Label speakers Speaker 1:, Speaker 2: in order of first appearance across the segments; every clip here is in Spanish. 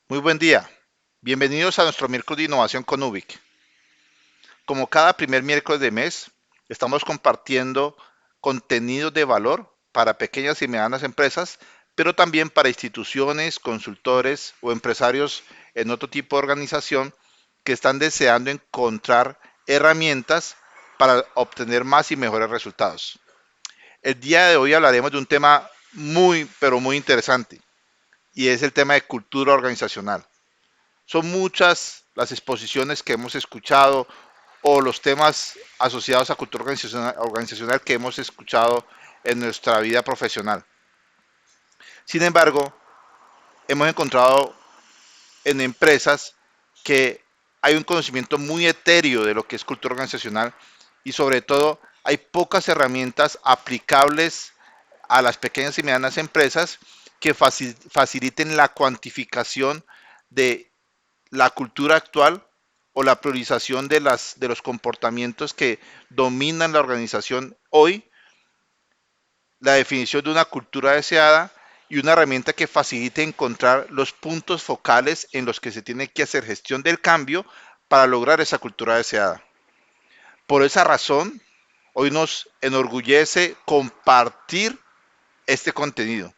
Speaker 1: Muy buen día. Bienvenidos a nuestro miércoles de innovación con Ubic. Como cada primer miércoles de mes, estamos compartiendo contenidos de valor para pequeñas y medianas empresas, pero también para instituciones, consultores o empresarios en otro tipo de organización que están deseando encontrar herramientas para obtener más y mejores resultados. El día de hoy hablaremos de un tema muy, pero muy interesante y es el tema de cultura organizacional. Son muchas las exposiciones que hemos escuchado o los temas asociados a cultura organizacional que hemos escuchado en nuestra vida profesional. Sin embargo, hemos encontrado en empresas que hay un conocimiento muy etéreo de lo que es cultura organizacional y sobre todo hay pocas herramientas aplicables a las pequeñas y medianas empresas que faciliten la cuantificación de la cultura actual o la priorización de los comportamientos que dominan la organización hoy, la definición de una cultura deseada y una herramienta que facilite encontrar los puntos focales en los que se tiene que hacer gestión del cambio para lograr esa cultura deseada. Por esa razón, hoy nos enorgullece compartir este contenido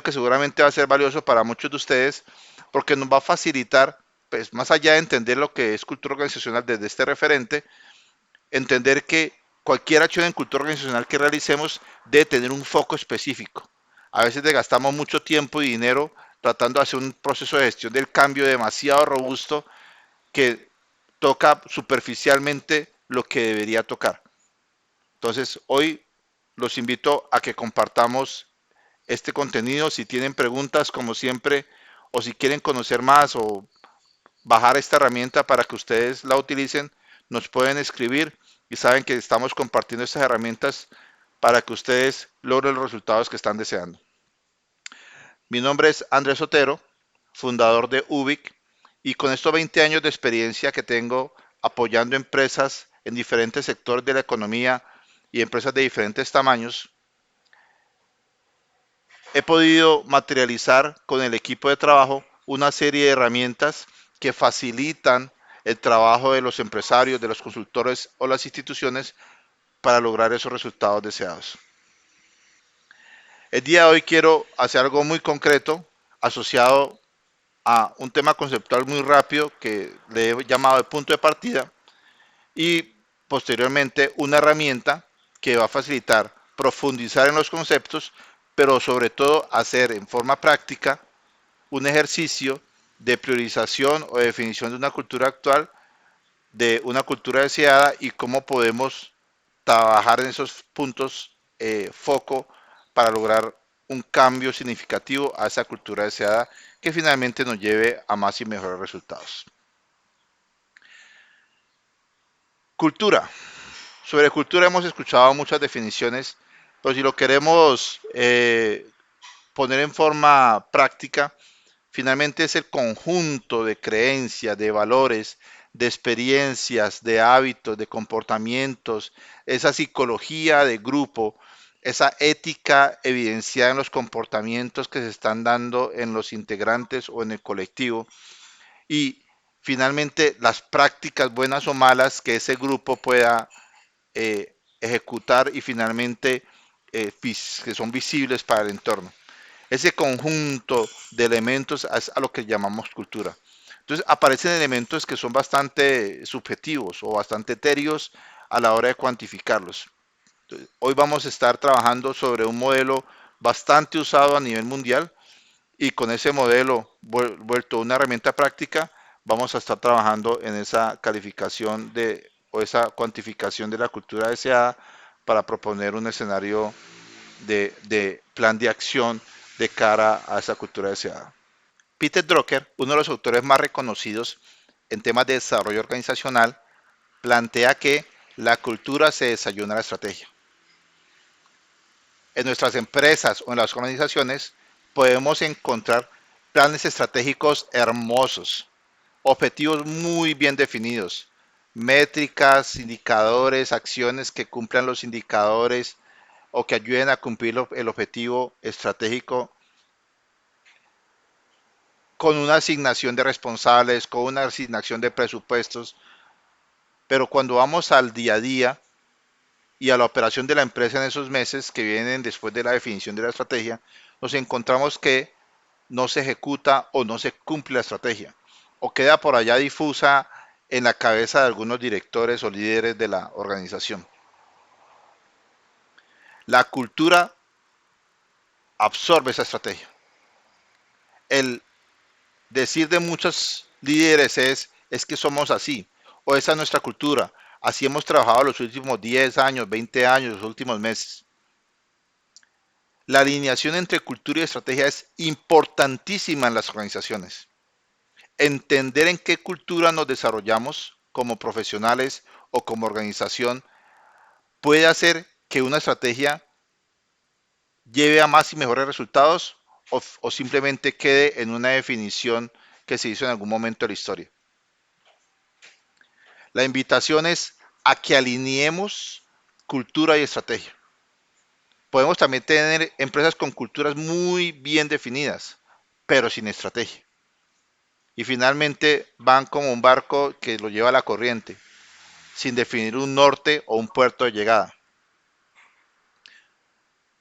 Speaker 1: que seguramente va a ser valioso para muchos de ustedes porque nos va a facilitar, pues más allá de entender lo que es cultura organizacional desde este referente, entender que cualquier acción en cultura organizacional que realicemos debe tener un foco específico. A veces gastamos mucho tiempo y dinero tratando de hacer un proceso de gestión del cambio demasiado robusto que toca superficialmente lo que debería tocar. Entonces, hoy los invito a que compartamos este contenido. Si tienen preguntas, como siempre, o si quieren conocer más o bajar esta herramienta para que ustedes la utilicen, nos pueden escribir y saben que estamos compartiendo estas herramientas para que ustedes logren los resultados que están deseando. Mi nombre es Andrés Otero, fundador de Ubic, y con estos 20 años de experiencia que tengo apoyando empresas en diferentes sectores de la economía y empresas de diferentes tamaños, he podido materializar con el equipo de trabajo una serie de herramientas que facilitan el trabajo de los empresarios, de los consultores o las instituciones para lograr esos resultados deseados. El día de hoy quiero hacer algo muy concreto asociado a un tema conceptual muy rápido que le he llamado de punto de partida y posteriormente una herramienta que va a facilitar profundizar en los conceptos, pero sobre todo hacer en forma práctica un ejercicio de priorización o definición de una cultura actual, de una cultura deseada y cómo podemos trabajar en esos puntos foco para lograr un cambio significativo a esa cultura deseada que finalmente nos lleve a más y mejores resultados. Cultura. Sobre cultura hemos escuchado muchas definiciones, pero si lo queremos poner en forma práctica, finalmente es el conjunto de creencias, de valores, de experiencias, de hábitos, de comportamientos, esa psicología de grupo, esa ética evidenciada en los comportamientos que se están dando en los integrantes o en el colectivo y finalmente las prácticas buenas o malas que ese grupo pueda ejecutar y finalmente que son visibles para el entorno. Ese conjunto de elementos es a lo que llamamos cultura. Entonces aparecen elementos que son bastante subjetivos o bastante etéreos a la hora de cuantificarlos. Entonces, hoy vamos a estar trabajando sobre un modelo bastante usado a nivel mundial y con ese modelo vuelto una herramienta práctica, vamos a estar trabajando en esa calificación de o esa cuantificación de la cultura deseada para proponer un escenario de plan de acción de cara a esa cultura deseada. Peter Drucker, uno de los autores más reconocidos en temas de desarrollo organizacional, plantea que la cultura se desayuna la estrategia. En nuestras empresas o en las organizaciones podemos encontrar planes estratégicos hermosos, objetivos muy bien definidos, métricas, indicadores, acciones que cumplan los indicadores o que ayuden a cumplir el objetivo estratégico con una asignación de responsables, con una asignación de presupuestos, pero cuando vamos al día a día y a la operación de la empresa en esos meses que vienen después de la definición de la estrategia, nos encontramos que no se ejecuta o no se cumple la estrategia, o queda por allá difusa en la cabeza de algunos directores o líderes de la organización. La cultura absorbe esa estrategia. El decir de muchos líderes es que somos así, o esa es nuestra cultura, así hemos trabajado los últimos 10 años, 20 años, los últimos meses. La alineación entre cultura y estrategia es importantísima en las organizaciones. Entender en qué cultura nos desarrollamos como profesionales o como organización puede hacer que una estrategia lleve a más y mejores resultados o simplemente quede en una definición que se hizo en algún momento de la historia. La invitación es a que alineemos cultura y estrategia. Podemos también tener empresas con culturas muy bien definidas, pero sin estrategia. Y finalmente van como un barco que lo lleva a la corriente, sin definir un norte o un puerto de llegada.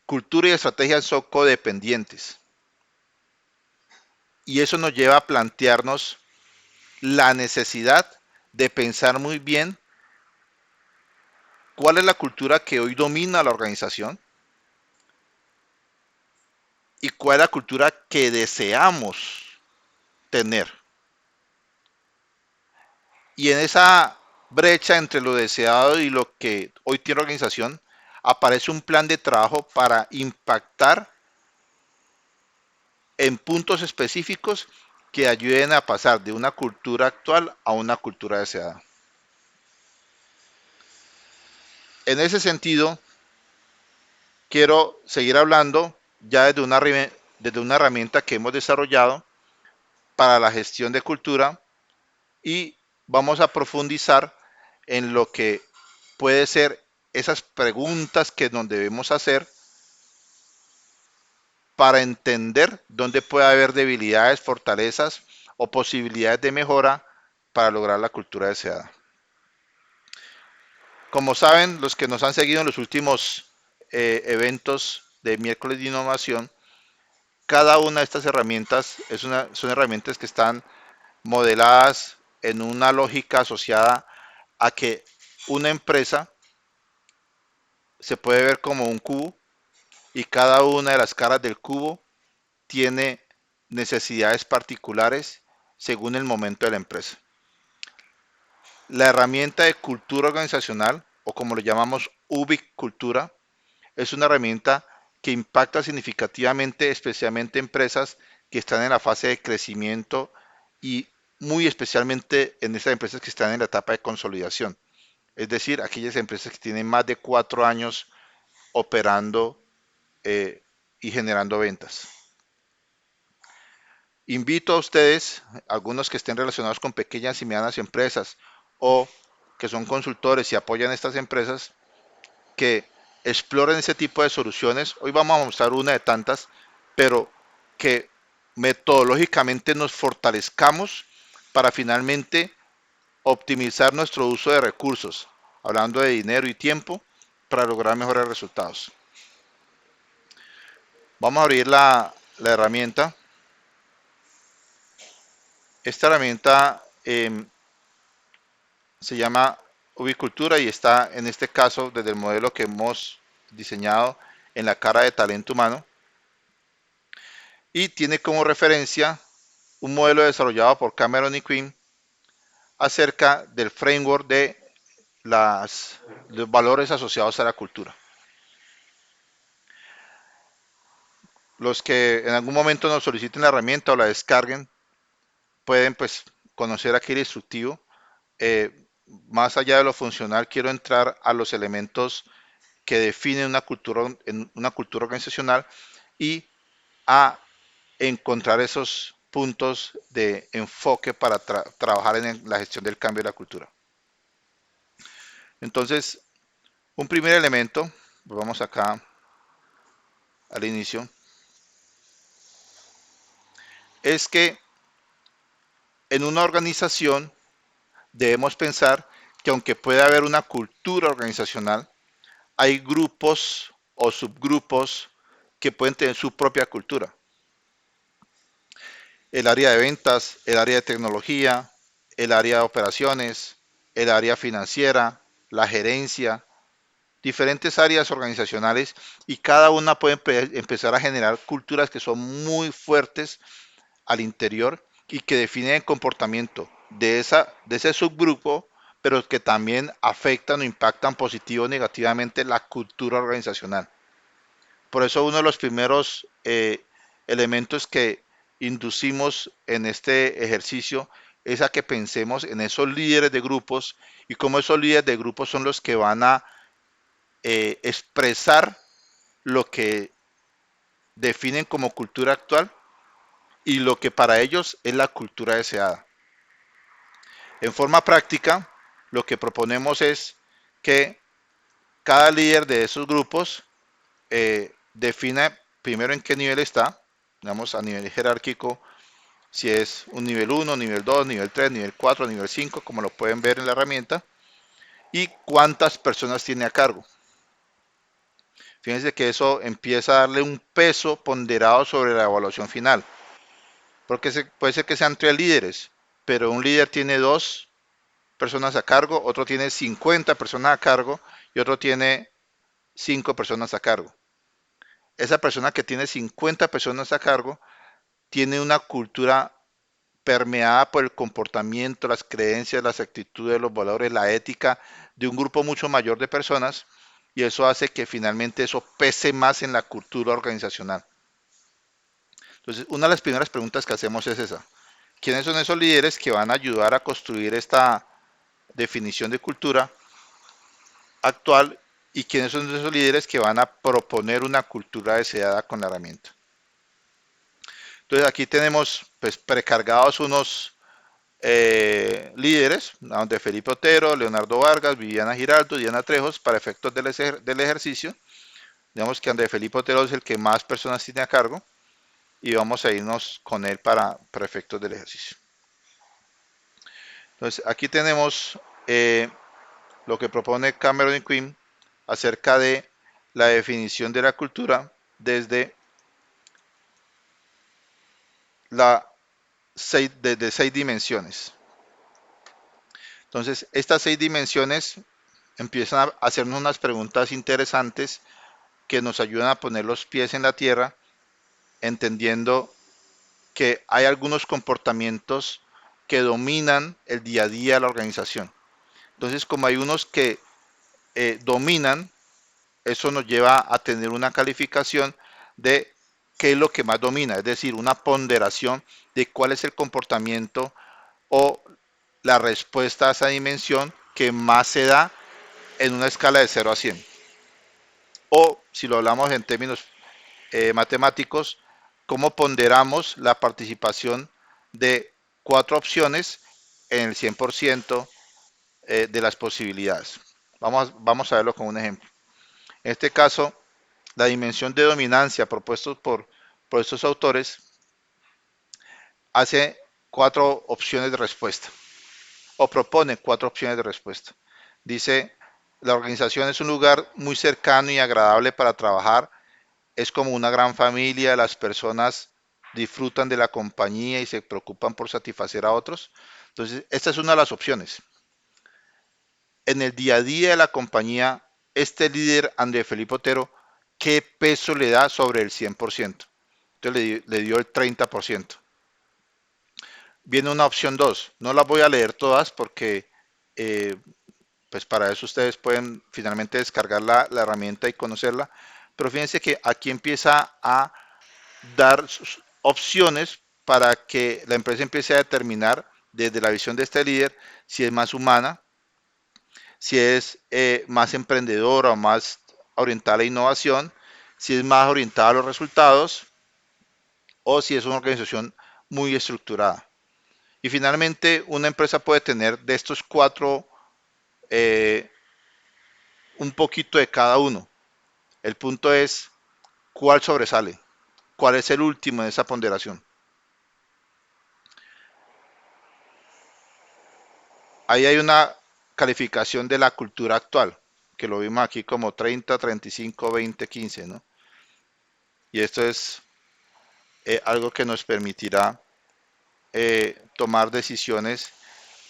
Speaker 1: Cultura y estrategia son codependientes. Y eso nos lleva a plantearnos la necesidad de pensar muy bien cuál es la cultura que hoy domina la organización y cuál es la cultura que deseamos tener. Y en esa brecha entre lo deseado y lo que hoy tiene la organización, aparece un plan de trabajo para impactar en puntos específicos que ayuden a pasar de una cultura actual a una cultura deseada. En ese sentido, quiero seguir hablando ya desde una herramienta que hemos desarrollado para la gestión de cultura y vamos a profundizar en lo que puede ser esas preguntas que nos debemos hacer para entender dónde puede haber debilidades, fortalezas o posibilidades de mejora para lograr la cultura deseada. Como saben, los que nos han seguido en los últimos eventos de miércoles de innovación, cada una de estas herramientas son herramientas que están modeladas en una lógica asociada a que una empresa se puede ver como un cubo y cada una de las caras del cubo tiene necesidades particulares según el momento de la empresa. La herramienta de cultura organizacional, o como lo llamamos Ubic Cultura, es una herramienta que impacta significativamente, especialmente empresas que están en la fase de crecimiento y muy especialmente en esas empresas que están en la etapa de consolidación. Es decir, aquellas empresas que tienen más de 4 años operando eh, y generando ventas. Invito a ustedes, algunos que estén relacionados con pequeñas y medianas empresas o que son consultores y apoyan estas empresas, que exploren ese tipo de soluciones. Hoy vamos a mostrar una de tantas, pero que metodológicamente nos fortalezcamos para finalmente optimizar nuestro uso de recursos, hablando de dinero y tiempo, para lograr mejores resultados. Vamos a abrir la herramienta. Esta herramienta se llama Ubicultura y está en este caso desde el modelo que hemos diseñado en la cara de talento humano y tiene como referencia un modelo desarrollado por Cameron y Quinn acerca del framework de los valores asociados a la cultura. Los que en algún momento nos soliciten la herramienta o la descarguen pueden pues conocer aquí el instructivo. Más allá de lo funcional, quiero entrar a los elementos que definen una cultura organizacional y a encontrar esos puntos de enfoque para trabajar en la gestión del cambio de la cultura. Entonces, un primer elemento, vamos acá al inicio, es que En una organización debemos pensar que aunque puede haber una cultura organizacional, hay grupos o subgrupos que pueden tener su propia cultura. El área de ventas, el área de tecnología, el área de operaciones, el área financiera, la gerencia, diferentes áreas organizacionales y cada una puede empezar a generar culturas que son muy fuertes al interior y que definen el comportamiento de ese subgrupo, pero que también afectan o impactan positivo o negativamente la cultura organizacional. Por eso uno de los primeros elementos que inducimos en este ejercicio es a que pensemos en esos líderes de grupos y cómo esos líderes de grupos son los que van a expresar lo que definen como cultura actual y lo que para ellos es la cultura deseada. En forma práctica, lo que proponemos es que cada líder de esos grupos defina primero en qué nivel está, digamos a nivel jerárquico, si es un nivel 1, nivel 2, nivel 3, nivel 4, nivel 5, como lo pueden ver en la herramienta, y cuántas personas tiene a cargo. Fíjense que eso empieza a darle un peso ponderado sobre la evaluación final, porque puede ser que sean tres líderes, pero un líder tiene dos personas a cargo, otro tiene 50 personas a cargo y otro tiene 5 personas a cargo. Esa persona que tiene 50 personas a cargo tiene una cultura permeada por el comportamiento, las creencias, las actitudes, los valores, la ética de un grupo mucho mayor de personas y eso hace que finalmente eso pese más en la cultura organizacional. Entonces, una de las primeras preguntas que hacemos es esa. ¿Quiénes son esos líderes que van a ayudar a construir esta definición de cultura actual y quiénes son esos líderes que van a proponer una cultura deseada con la herramienta? Entonces, aquí tenemos pues precargados unos líderes, donde Felipe Otero, Leonardo Vargas, Viviana Giraldo, Diana Trejos, para efectos del ejercicio. Digamos que André Felipe Otero es el que más personas tiene a cargo y vamos a irnos con él para efectos del ejercicio. Entonces, aquí tenemos lo que propone Cameron y Quinn acerca de la definición de la cultura desde desde 6 dimensiones. Entonces, estas 6 dimensiones empiezan a hacernos unas preguntas interesantes que nos ayudan a poner los pies en la tierra, entendiendo que hay algunos comportamientos que dominan el día a día de la organización. Entonces, como hay unos que dominan, eso nos lleva a tener una calificación de qué es lo que más domina, es decir, una ponderación de cuál es el comportamiento o la respuesta a esa dimensión que más se da en una escala de 0 a 100. O si lo hablamos en términos matemáticos, cómo ponderamos la participación de 4 opciones en el 100% de las posibilidades. Vamos a verlo con un ejemplo. En este caso, la dimensión de dominancia propuestos por estos autores hace 4 opciones de respuesta o propone 4 opciones de respuesta. Dice, la organización es un lugar muy cercano y agradable para trabajar, es como una gran familia, las personas disfrutan de la compañía y se preocupan por satisfacer a otros. Entonces, esta es una de las opciones. En el día a día de la compañía, este líder, André Felipe Otero, ¿qué peso le da sobre el 100%? Entonces le dio el 30%. Viene una opción 2. No las voy a leer todas porque eh, pues para eso ustedes pueden finalmente descargar la herramienta y conocerla. Pero fíjense que aquí empieza a dar opciones para que la empresa empiece a determinar desde la visión de este líder si es más humana, si es más emprendedora o más orientada a la innovación, si es más orientada a los resultados o si es una organización muy estructurada. Y finalmente, una empresa puede tener de estos cuatro un poquito de cada uno. El punto es cuál sobresale, cuál es el último de esa ponderación. Ahí hay una calificación de la cultura actual, que lo vimos aquí como 30, 35, 20, 15, ¿no? Y esto es algo que nos permitirá tomar decisiones,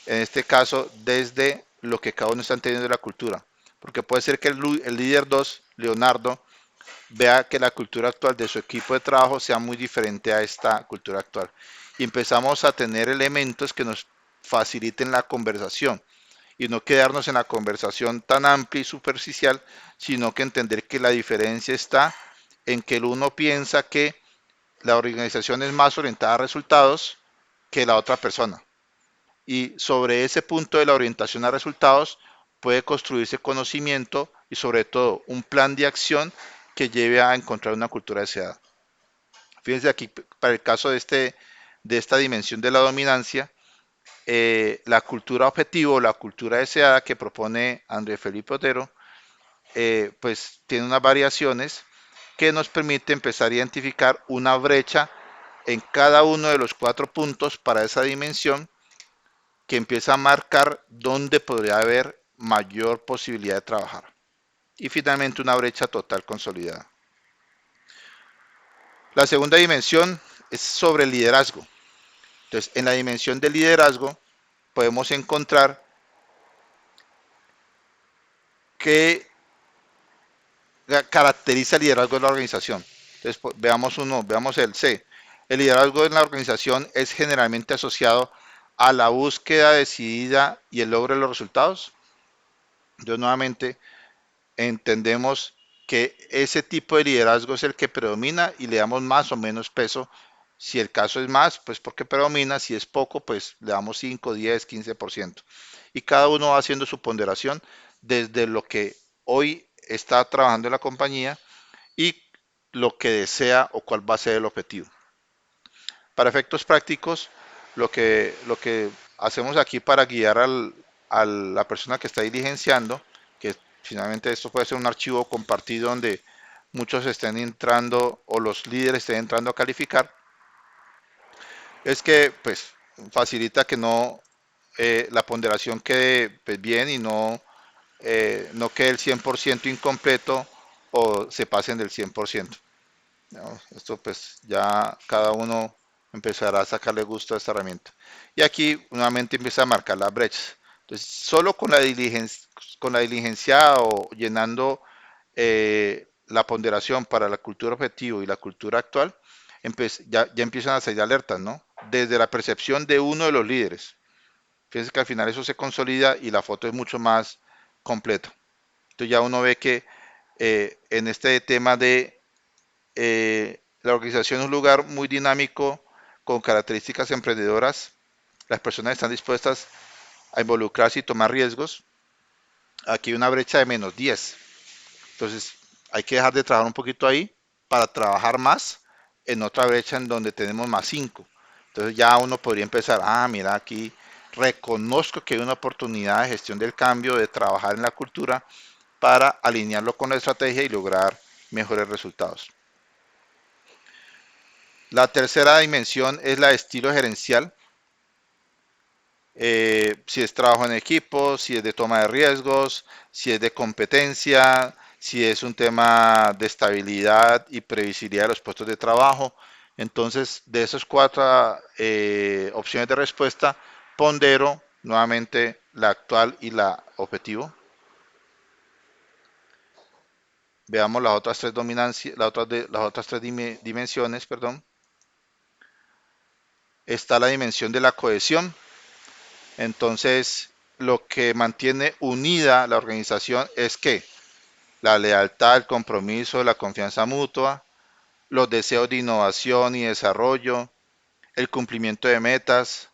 Speaker 1: en este caso, desde lo que cada uno está entendiendo de la cultura. Porque puede ser que el líder 2, Leonardo, vea que la cultura actual de su equipo de trabajo sea muy diferente a esta cultura actual. Y empezamos a tener elementos que nos faciliten la conversación y no quedarnos en la conversación tan amplia y superficial, sino que entender que la diferencia está en que el uno piensa que la organización es más orientada a resultados que la otra persona. Y sobre ese punto de la orientación a resultados puede construirse conocimiento y sobre todo un plan de acción que lleve a encontrar una cultura deseada. Fíjense aquí para el caso de esta dimensión de la dominancia, la cultura objetivo, la cultura deseada que propone André Felipe Otero, pues tiene unas variaciones que nos permite empezar a identificar una brecha en cada uno de los 4 puntos para esa dimensión que empieza a marcar dónde podría haber mayor posibilidad de trabajar. Y finalmente una brecha total consolidada. La segunda dimensión es sobre el liderazgo. Entonces, en la dimensión del liderazgo podemos encontrar qué caracteriza el liderazgo de la organización. Entonces, veamos el C. El liderazgo en la organización es generalmente asociado a la búsqueda decidida y el logro de los resultados. Entonces, nuevamente, entendemos que ese tipo de liderazgo es el que predomina y le damos más o menos peso. Si el caso es más, pues porque predomina. Si es poco, pues le damos 5, 10, 15%. Y cada uno va haciendo su ponderación desde lo que hoy está trabajando en la compañía y lo que desea o cuál va a ser el objetivo. Para efectos prácticos, lo que hacemos aquí para guiar a la persona que está diligenciando, que finalmente esto puede ser un archivo compartido donde muchos estén entrando o los líderes estén entrando a calificar, es que pues facilita que no la ponderación quede pues, bien y no quede el 100% incompleto o se pasen del 100%. ¿No? Esto pues ya cada uno empezará a sacarle gusto a esta herramienta. Y aquí nuevamente empieza a marcar las brechas. Entonces, solo con la diligencia o llenando la ponderación para la cultura objetivo y la cultura actual, ya empiezan a salir alertas, ¿no? Desde la percepción de uno de los líderes. Fíjense que al final eso se consolida y la foto es mucho más completa. Entonces ya uno ve que en este tema de la organización es un lugar muy dinámico, con características emprendedoras. Las personas están dispuestas a involucrarse y tomar riesgos. Aquí hay una brecha de -10. Entonces, hay que dejar de trabajar un poquito ahí para trabajar más en otra brecha en donde tenemos +5. Entonces, ya uno podría empezar, mira, aquí reconozco que hay una oportunidad de gestión del cambio, de trabajar en la cultura para alinearlo con la estrategia y lograr mejores resultados. La tercera dimensión es la de estilo gerencial. Si es trabajo en equipo, si es de toma de riesgos, si es de competencia, si es un tema de estabilidad y previsibilidad de los puestos de trabajo. Entonces, de esas 4 opciones de respuesta, pondero nuevamente la actual y la objetivo. Veamos las otras tres dominancias, las otras tres dimensiones, perdón. Está la dimensión de la cohesión. Entonces, lo que mantiene unida la organización es que la lealtad, el compromiso, la confianza mutua, los deseos de innovación y desarrollo, el cumplimiento de metas,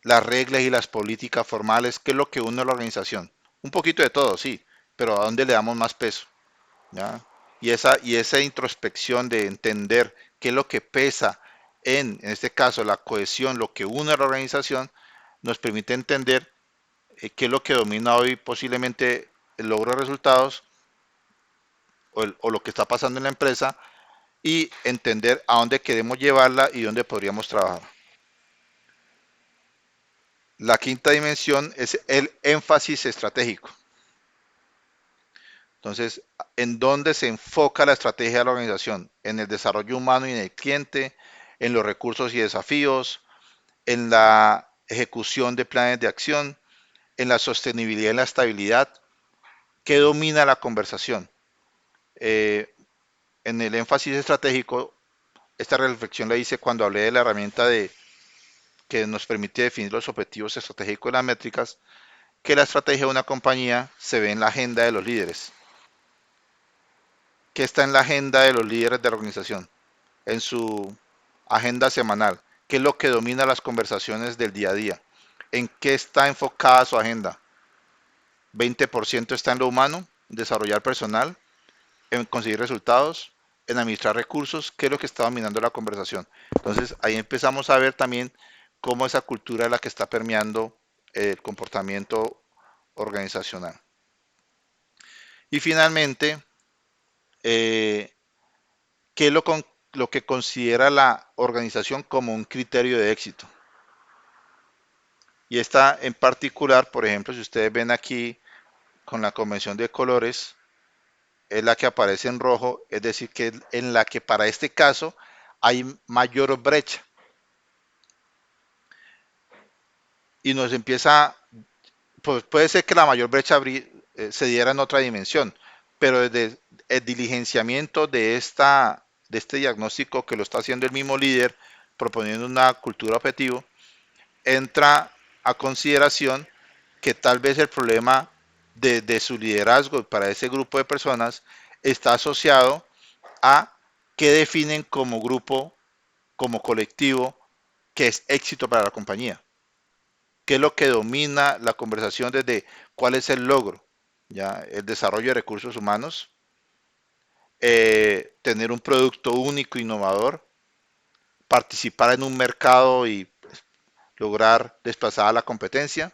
Speaker 1: las reglas y las políticas formales, que es lo que une a la organización. Un poquito de todo, sí, pero ¿a dónde le damos más peso? ¿Ya? Y esa introspección de entender qué es lo que pesa en este caso, la cohesión, lo que une a la organización, nos permite entender qué es lo que domina hoy posiblemente el logro de resultados o lo que está pasando en la empresa y entender a dónde queremos llevarla y dónde podríamos trabajar. La quinta dimensión es el énfasis estratégico. Entonces, ¿en dónde se enfoca la estrategia de la organización? En el desarrollo humano y en el cliente, en los recursos y desafíos, en la ejecución de planes de acción, en la sostenibilidad y la estabilidad. ¿Qué domina la conversación? Eh, en el énfasis estratégico, esta reflexión la hice cuando hablé de la herramienta que nos permite definir los objetivos estratégicos de las métricas, que la estrategia de una compañía se ve en la agenda de los líderes. ¿Qué está en la agenda de los líderes de la organización? En su agenda semanal. ¿Qué es lo que domina las conversaciones del día a día? ¿En qué está enfocada su agenda? 20% está en lo humano, desarrollar personal, en conseguir resultados, en administrar recursos, qué es lo que está dominando la conversación. Entonces ahí empezamos a ver también cómo esa cultura es la que está permeando el comportamiento organizacional. Y finalmente, eh, ¿qué es lo que considera la organización como un criterio de éxito? Y esta en particular, por ejemplo, si ustedes ven aquí con la convención de colores, es la que aparece en rojo, es decir, que es en la que para este caso hay mayor brecha. Y nos empieza, pues puede ser que la mayor brecha se diera en otra dimensión, pero desde el diligenciamiento de este diagnóstico que lo está haciendo el mismo líder, proponiendo una cultura objetivo, entra a consideración que tal vez el problema de su liderazgo para ese grupo de personas está asociado a qué definen como grupo, como colectivo, que es éxito para la compañía. ¿Qué es lo que domina la conversación desde cuál es el logro? ¿Ya? El desarrollo de recursos humanos, tener un producto único, innovador, participar en un mercado y pues, lograr desplazar a la competencia,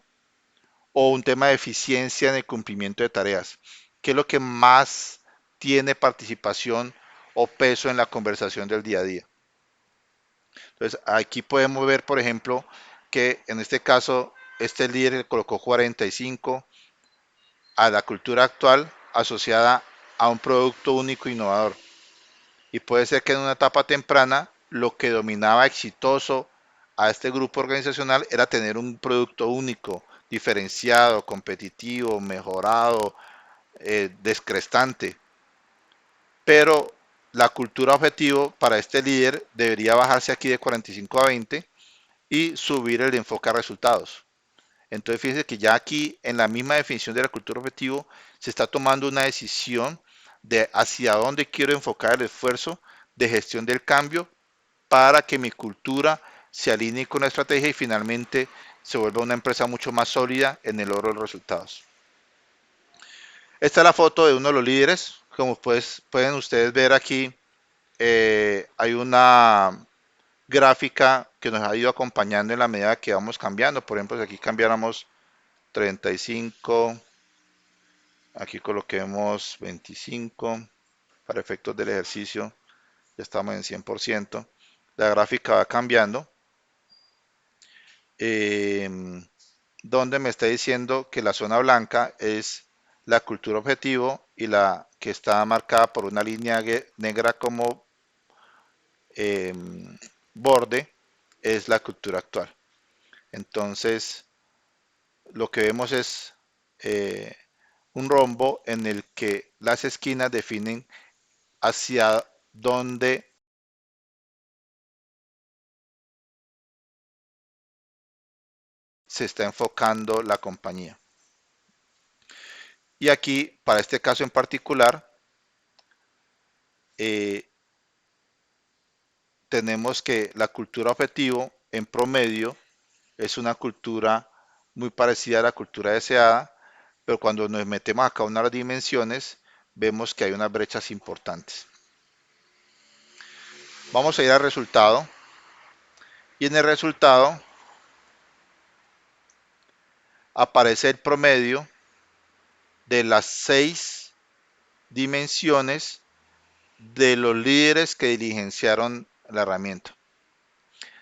Speaker 1: o un tema de eficiencia en el cumplimiento de tareas. ¿Qué es lo que más tiene participación o peso en la conversación del día a día? Entonces, aquí podemos ver, por ejemplo, que en este caso, este líder le colocó 45 a la cultura actual asociada a un producto único e innovador. Y puede ser que en una etapa temprana lo que dominaba exitoso a este grupo organizacional era tener un producto único, diferenciado, competitivo, mejorado, descrestante. Pero la cultura objetivo para este líder debería bajarse aquí de 45 a 20 y subir el enfoque a resultados. Entonces fíjense que ya aquí en la misma definición de la cultura objetivo se está tomando una decisión de hacia dónde quiero enfocar el esfuerzo de gestión del cambio para que mi cultura se alinee con la estrategia y finalmente se vuelva una empresa mucho más sólida en el logro de los resultados. Esta es la foto de uno de los líderes. Como pues, pueden ustedes ver aquí, hay una gráfica que nos ha ido acompañando en la medida que vamos cambiando. Por ejemplo, si aquí cambiáramos 35, aquí coloquemos 25, para efectos del ejercicio, ya estamos en 100%. La gráfica va cambiando, eh, donde me está diciendo que la zona blanca es la cultura objetivo y la que está marcada por una línea negra como eh, borde es la cultura actual. Entonces, lo que vemos es eh, un rombo en el que las esquinas definen hacia dónde se está enfocando la compañía. Y aquí, para este caso en particular, eh, tenemos que la cultura objetivo en promedio es una cultura muy parecida a la cultura deseada, pero cuando nos metemos acá a unas dimensiones, vemos que hay unas brechas importantes. Vamos a ir al resultado y en el resultado aparece el promedio de las 6 dimensiones de los líderes que diligenciaron la herramienta.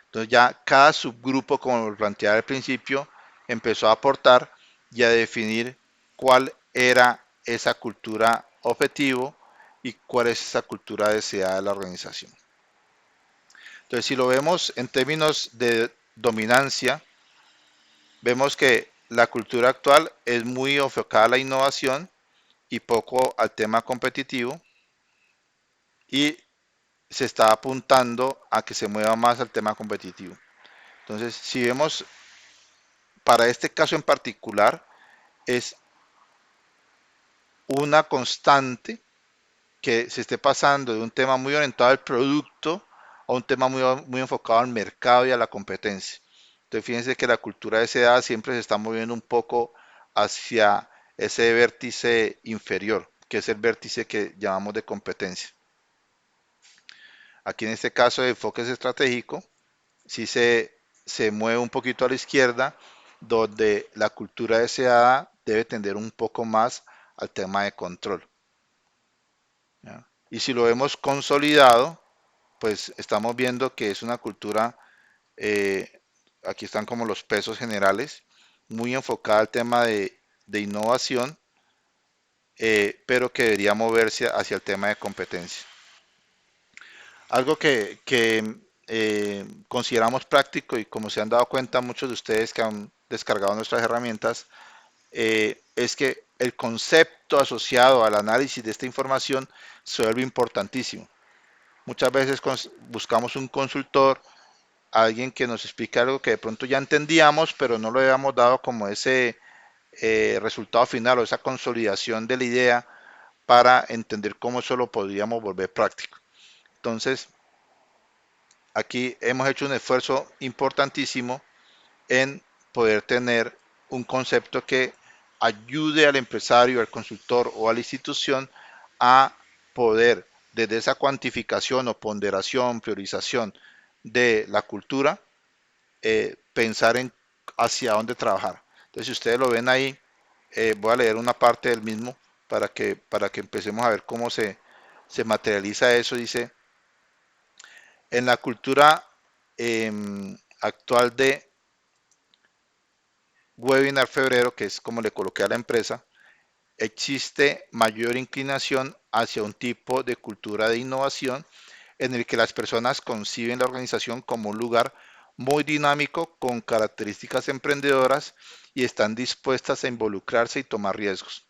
Speaker 1: Entonces ya cada subgrupo, como lo planteaba al principio, empezó a aportar y a definir cuál era esa cultura objetivo y cuál es esa cultura deseada de la organización. Entonces, si lo vemos en términos de dominancia, vemos que la cultura actual es muy enfocada a la innovación y poco al tema competitivo, y se está apuntando a que se mueva más al tema competitivo. Entonces, si vemos para este caso en particular, es una constante que se esté pasando de un tema muy orientado al producto a un tema muy enfocado al mercado y a la competencia. Entonces, fíjense que la cultura de esa edad siempre se está moviendo un poco hacia ese vértice inferior, que es el vértice que llamamos de competencia. Aquí en este caso de enfoque estratégico, sí se mueve un poquito a la izquierda, donde la cultura deseada debe tender un poco más al tema de control. ¿Ya? Y si lo vemos consolidado, pues estamos viendo que es una cultura, eh, aquí están como los pesos generales, muy enfocada al tema de innovación, pero que debería moverse hacia el tema de competencia. Algo que consideramos práctico, y como se han dado cuenta muchos de ustedes que han descargado nuestras herramientas, es que el concepto asociado al análisis de esta información se vuelve importantísimo. Muchas veces buscamos un consultor, alguien que nos explique algo que de pronto ya entendíamos, pero no lo habíamos dado como ese resultado final o esa consolidación de la idea para entender cómo eso lo podríamos volver práctico. Entonces, aquí hemos hecho un esfuerzo importantísimo en poder tener un concepto que ayude al empresario, al consultor o a la institución a poder, desde esa cuantificación o ponderación, priorización de la cultura, pensar en hacia dónde trabajar. Entonces, si ustedes lo ven ahí, voy a leer una parte del mismo para que empecemos a ver cómo se materializa eso. Dice, en la cultura actual de Webinar Febrero, que es como le coloqué a la empresa, existe mayor inclinación hacia un tipo de cultura de innovación en el que las personas conciben la organización como un lugar muy dinámico con características emprendedoras y están dispuestas a involucrarse y tomar riesgos,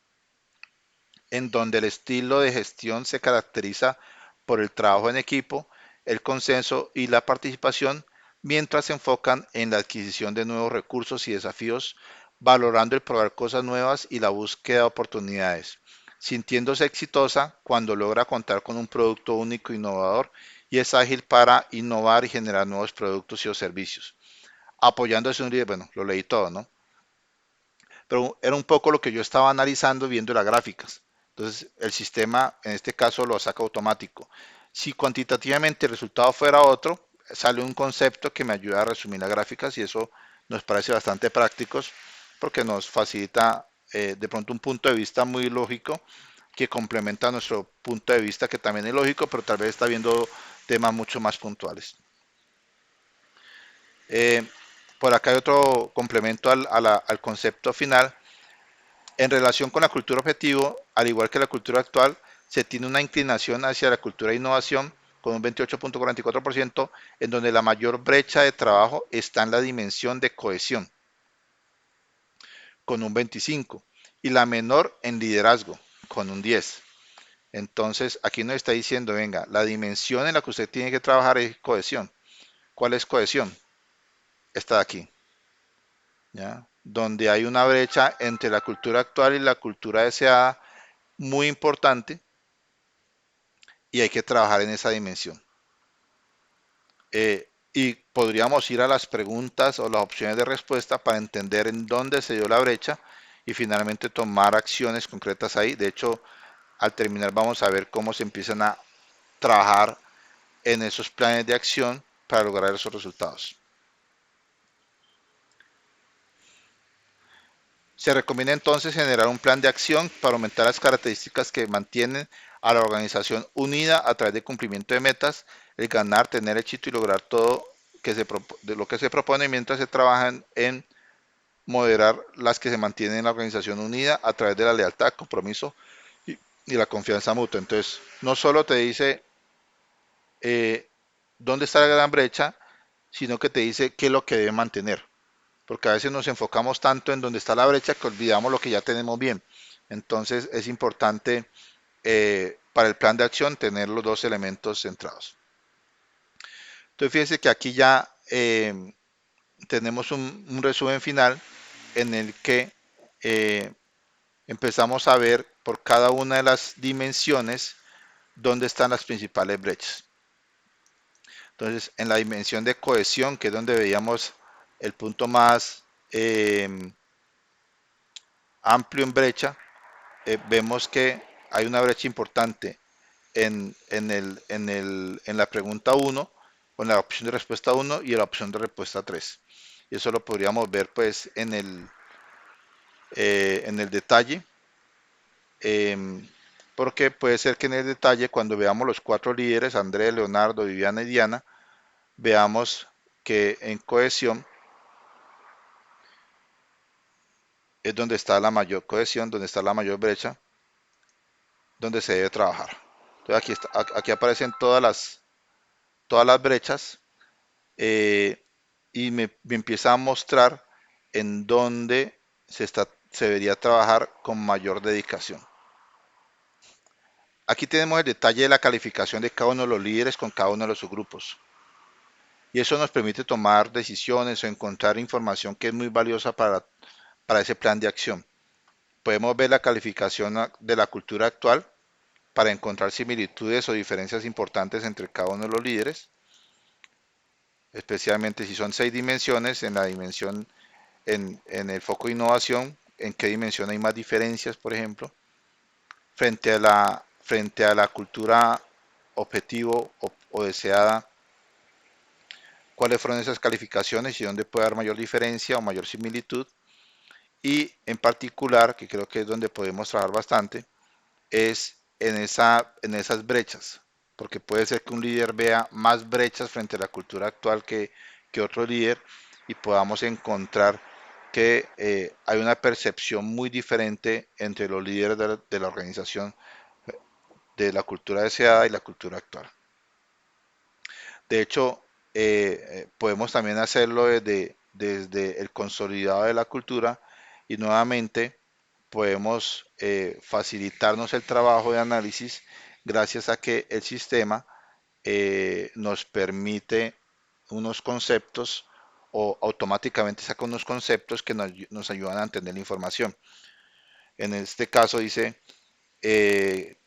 Speaker 1: en donde el estilo de gestión se caracteriza por el trabajo en equipo, el consenso y la participación, mientras se enfocan en la adquisición de nuevos recursos y desafíos, valorando el probar cosas nuevas y la búsqueda de oportunidades, sintiéndose exitosa cuando logra contar con un producto único e innovador y es ágil para innovar y generar nuevos productos y o servicios, apoyándose en un líder. Bueno, lo leí todo, ¿no? Pero era un poco lo que yo estaba analizando viendo las gráficas. Entonces, el sistema en este caso lo saca automático. Si cuantitativamente el resultado fuera otro, sale un concepto que me ayuda a resumir las gráficas, y eso nos parece bastante prácticos porque nos facilita de pronto un punto de vista muy lógico que complementa nuestro punto de vista, que también es lógico, pero tal vez está viendo temas mucho más puntuales. Eh, por acá hay otro complemento al concepto final. En relación con la cultura objetivo, al igual que la cultura actual, se tiene una inclinación hacia la cultura de innovación con un 28.44%, en donde la mayor brecha de trabajo está en la dimensión de cohesión, con un 25%, y la menor en liderazgo, con un 10%. Entonces, aquí nos está diciendo, venga, la dimensión en la que usted tiene que trabajar es cohesión. ¿Cuál es cohesión? Está aquí, ¿ya? Donde hay una brecha entre la cultura actual y la cultura deseada muy importante, y hay que trabajar en esa dimensión. Y podríamos ir a las preguntas o las opciones de respuesta para entender en dónde se dio la brecha y finalmente tomar acciones concretas ahí. De hecho, al terminar vamos a ver cómo se empiezan a trabajar en esos planes de acción para lograr esos resultados. Se recomienda entonces generar un plan de acción para aumentar las características que mantienen a la organización unida a través de cumplimiento de metas, el ganar, tener éxito y lograr todo de lo que se propone mientras se trabajan en moderar las que se mantienen en la organización unida a través de la lealtad, compromiso y la confianza mutua. Entonces, no solo te dice eh, dónde está la gran brecha, sino que te dice qué es lo que debe mantener. Porque a veces nos enfocamos tanto en dónde está la brecha que olvidamos lo que ya tenemos bien. Entonces, es importante para el plan de acción tener los dos elementos centrados. Entonces, fíjense que aquí ya tenemos un resumen final en el que eh, empezamos a ver por cada una de las dimensiones dónde están las principales brechas. Entonces, en la dimensión de cohesión, que es donde veíamos el punto más amplio en brecha, vemos que hay una brecha importante en la pregunta uno, o en la opción de respuesta uno y en la opción de respuesta 3. Y eso lo podríamos ver pues en el detalle, porque puede ser que en el detalle, cuando veamos los cuatro líderes, Andrés, Leonardo, Viviana y Diana, veamos que en cohesión es donde está la mayor cohesión, donde está la mayor brecha, donde se debe trabajar. Entonces aquí aparecen todas las brechas eh, y me empieza a mostrar en dónde se debería trabajar con mayor dedicación. Aquí tenemos el detalle de la calificación de cada uno de los líderes con cada uno de los subgrupos. Y eso nos permite tomar decisiones o encontrar información que es muy valiosa para ese plan de acción. Podemos ver la calificación de la cultura actual para encontrar similitudes o diferencias importantes entre cada uno de los líderes, especialmente si son 6 dimensiones, en la dimensión, en el foco de innovación, en qué dimensión hay más diferencias, por ejemplo, frente a la cultura objetivo o deseada, cuáles fueron esas calificaciones y dónde puede haber mayor diferencia o mayor similitud. Y en particular, que creo que es donde podemos trabajar bastante, es en esas brechas, porque puede ser que un líder vea más brechas frente a la cultura actual que otro líder y podamos encontrar que hay una percepción muy diferente entre los líderes de la organización de la cultura deseada y la cultura actual. De hecho, podemos también hacerlo desde el consolidado de la cultura y nuevamente podemos facilitarnos el trabajo de análisis gracias a que el sistema nos permite unos conceptos o automáticamente saca unos conceptos que nos ayudan a entender la información. En este caso dice, eh,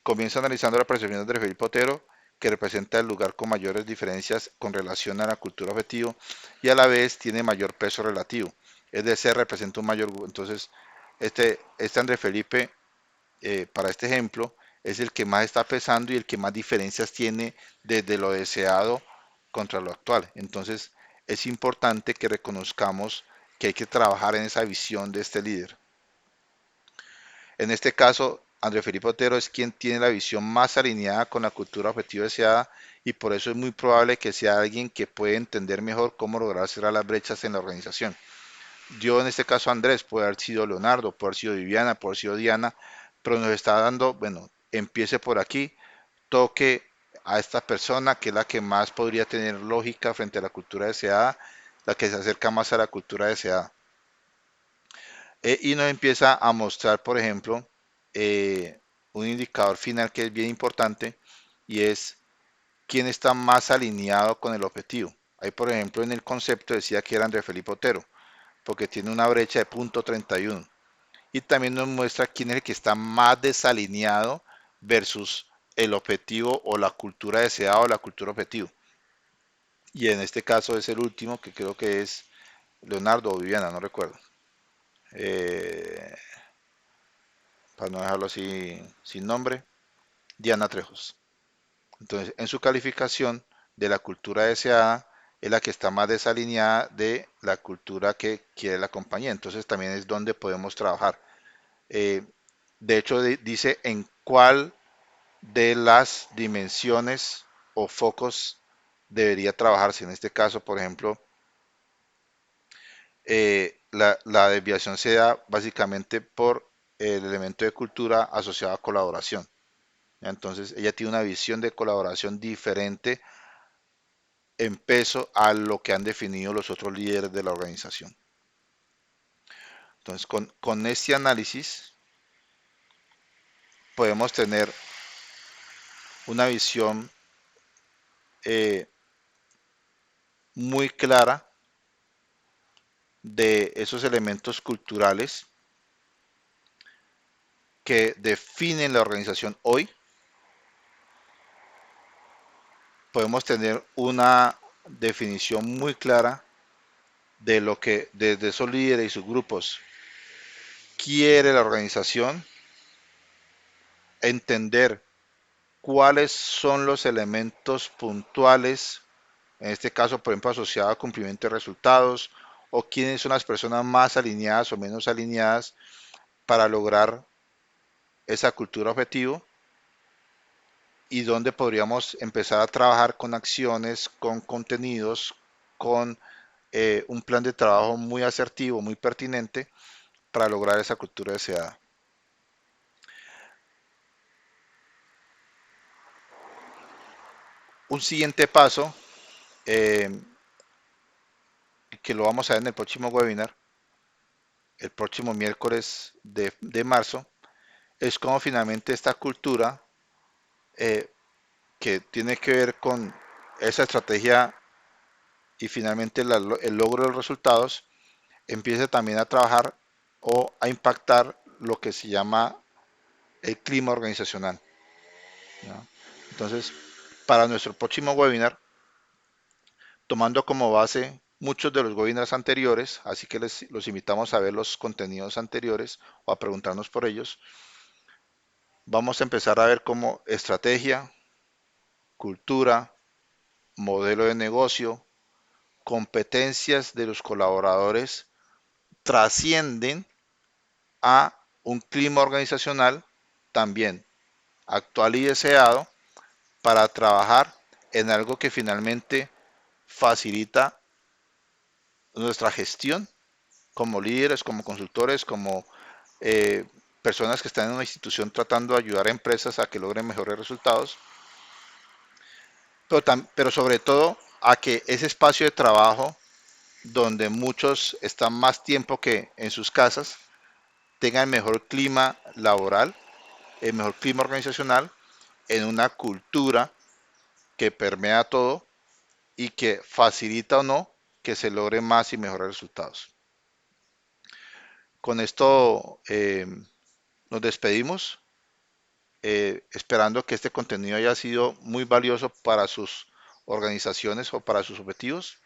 Speaker 1: comienza analizando la percepción de Felipe Otero, que representa el lugar con mayores diferencias con relación a la cultura objetivo y a la vez tiene mayor peso relativo. Es decir, representa un mayor. Entonces, este André Felipe, para este ejemplo, es el que más está pesando y el que más diferencias tiene desde lo deseado contra lo actual. Entonces, es importante que reconozcamos que hay que trabajar en esa visión de este líder. En este caso, André Felipe Otero es quien tiene la visión más alineada con la cultura objetivo deseada y por eso es muy probable que sea alguien que puede entender mejor cómo lograr cerrar las brechas en la organización. Yo en este caso Andrés, puede haber sido Leonardo, puede haber sido Viviana, puede haber sido Diana, pero nos está dando, bueno, empiece por aquí, toque a esta persona que es la que más podría tener lógica frente a la cultura deseada, la que se acerca más a la cultura deseada. Y nos empieza a mostrar, por ejemplo, eh, un indicador final que es bien importante y es quién está más alineado con el objetivo. Ahí, por ejemplo, en el concepto decía que era André Felipe Otero, porque tiene una brecha de punto 31. Y también nos muestra quién es el que está más desalineado versus el objetivo o la cultura deseada o la cultura objetivo. Y en este caso es el último, que creo que es Leonardo o Viviana, no recuerdo. Eh, para no dejarlo así sin nombre, Diana Trejos. Entonces, en su calificación de la cultura deseada, es la que está más desalineada de la cultura que quiere la compañía. Entonces, también es donde podemos trabajar. Eh, de hecho, dice en cuál de las dimensiones o focos debería trabajarse. En este caso, por ejemplo, la desviación se da básicamente por el elemento de cultura asociado a colaboración. Entonces, ella tiene una visión de colaboración diferente en peso a lo que han definido los otros líderes de la organización. Entonces, con este análisis podemos tener una visión eh, muy clara de esos elementos culturales que definen la organización hoy. Podemos tener una definición muy clara de lo que desde esos líderes y sus grupos quiere la organización, entender cuáles son los elementos puntuales, en este caso, por ejemplo, asociado a cumplimiento de resultados, o quiénes son las personas más alineadas o menos alineadas para lograr esa cultura objetivo, y dónde podríamos empezar a trabajar con acciones, con contenidos, con un plan de trabajo muy asertivo, muy pertinente para lograr esa cultura deseada. Un siguiente paso, eh, que lo vamos a ver en el próximo webinar, el próximo miércoles de marzo, es cómo finalmente esta cultura, eh, que tiene que ver con esa estrategia y finalmente el logro de los resultados, empieza también a trabajar o a impactar lo que se llama el clima organizacional, ¿no? Entonces, para nuestro próximo webinar, tomando como base muchos de los webinars anteriores, así que los invitamos a ver los contenidos anteriores o a preguntarnos por ellos, vamos a empezar a ver cómo estrategia, cultura, modelo de negocio, competencias de los colaboradores trascienden a un clima organizacional también actual y deseado para trabajar en algo que finalmente facilita nuestra gestión como líderes, como consultores, como eh, personas que están en una institución tratando de ayudar a empresas a que logren mejores resultados, pero sobre todo a que ese espacio de trabajo donde muchos están más tiempo que en sus casas tenga el mejor clima laboral, el mejor clima organizacional, en una cultura que permea todo y que facilita o no que se logren más y mejores resultados. Con esto nos despedimos, esperando que este contenido haya sido muy valioso para sus organizaciones o para sus objetivos,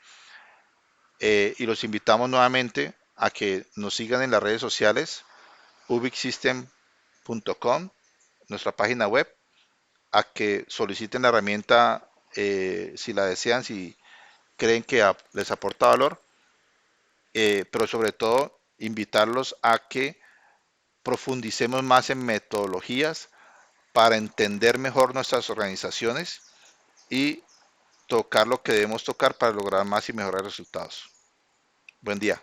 Speaker 1: y los invitamos nuevamente a que nos sigan en las redes sociales, ubicsystem.com, nuestra página web, a que soliciten la herramienta, si la desean, si creen que les aporta valor, pero sobre todo invitarlos a que profundicemos más en metodologías para entender mejor nuestras organizaciones y tocar lo que debemos tocar para lograr más y mejores resultados. Buen día.